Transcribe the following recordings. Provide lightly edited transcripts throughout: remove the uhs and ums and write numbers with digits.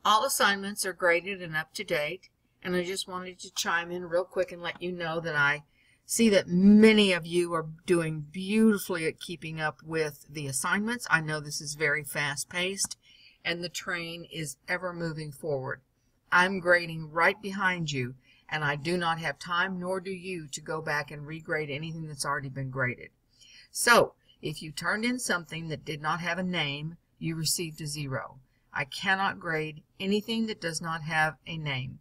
All assignments are graded and up to date, and I just wanted to chime in real quick and let you know that I see that many of you are doing beautifully at keeping up with the assignments. I know this is very fast-paced, and the train is ever moving forward. I'm grading right behind you, and I do not have time, nor do you, to go back and regrade anything that's already been graded. So, if you turned in something that did not have a name, you received a 0. I cannot grade anything that does not have a name.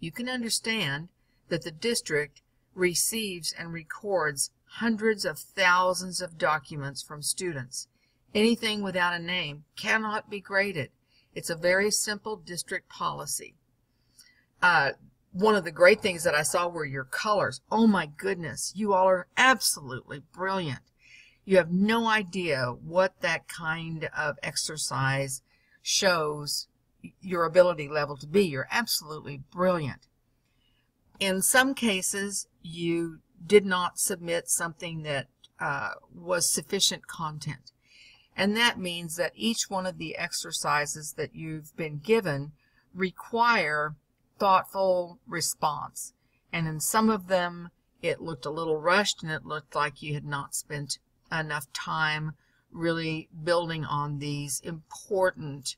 You can understand that the district receives and records hundreds of thousands of documents from students. Anything without a name cannot be graded. It's a very simple district policy. One of the great things that I saw were your colors. Oh my goodness, you all are absolutely brilliant. You have no idea what that kind of exercise shows your ability level to be. You're absolutely brilliant. In some cases, you did not submit something that was sufficient content. And that means that each one of the exercises that you've been given require thoughtful response. And in some of them, it looked a little rushed, and it looked like you had not spent enough time really building on these important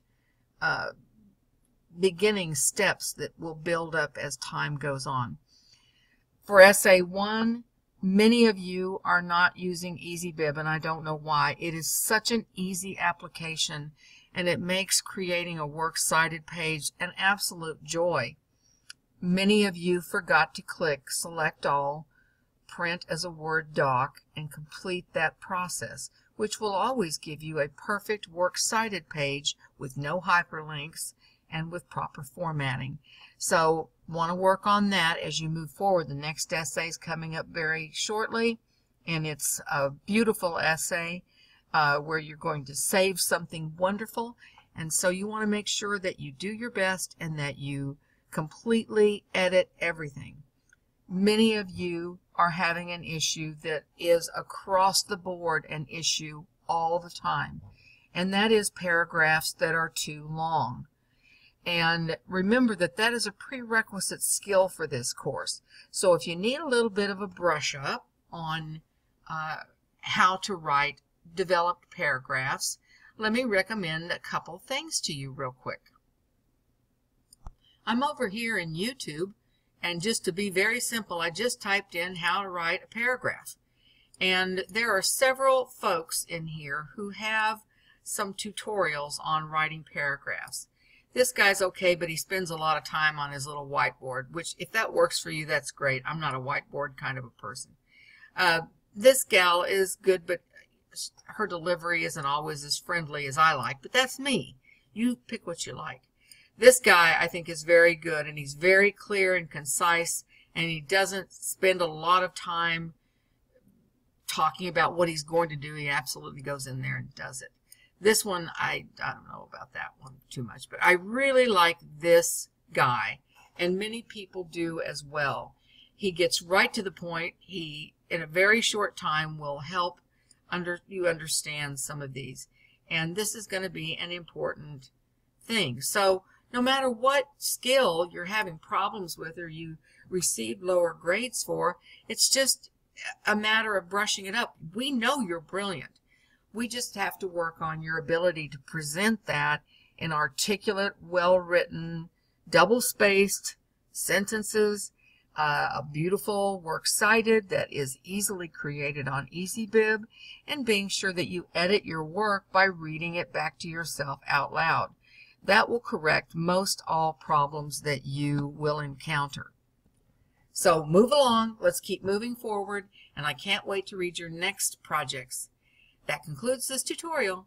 beginning steps that will build up as time goes on. For Essay 1, many of you are not using EasyBib, and I don't know why. It is such an easy application, and it makes creating a works cited page an absolute joy. Many of you forgot to click Select All, Print as a Word doc, and complete that process, which will always give you a perfect works cited page with no hyperlinks and with proper formatting. So want to work on that as you move forward. The next essay is coming up very shortly, and it's a beautiful essay where you're going to save something wonderful, and so you want to make sure that you do your best and that you completely edit everything. Many of you are having an issue that is across the board an issue all the time, and that is paragraphs that are too long. And remember that that is a prerequisite skill for this course. So if you need a little bit of a brush up on how to write developed paragraphs, let me recommend a couple things to you real quick. I'm over here in YouTube, and just to be very simple, I just typed in how to write a paragraph. And there are several folks in here who have some tutorials on writing paragraphs. This guy's okay, but he spends a lot of time on his little whiteboard, which if that works for you, that's great. I'm not a whiteboard kind of a person. This gal is good, but her delivery isn't always as friendly as I like, but that's me. You pick what you like. This guy, I think, is very good, and he's very clear and concise, and he doesn't spend a lot of time talking about what he's going to do. He absolutely goes in there and does it. This one, I don't know about that one too much, but I really like this guy, and many people do as well. He gets right to the point. He, in a very short time, will help you understand some of these, and this is going to be an important thing. So no matter what skill you're having problems with or you receive lower grades for, it's just a matter of brushing it up. We know you're brilliant. We just have to work on your ability to present that in articulate, well-written, double-spaced sentences, a beautiful works cited that is easily created on EasyBib, and being sure that you edit your work by reading it back to yourself out loud. That will correct most all problems that you will encounter. So move along, let's keep moving forward, and I can't wait to read your next projects. That concludes this tutorial.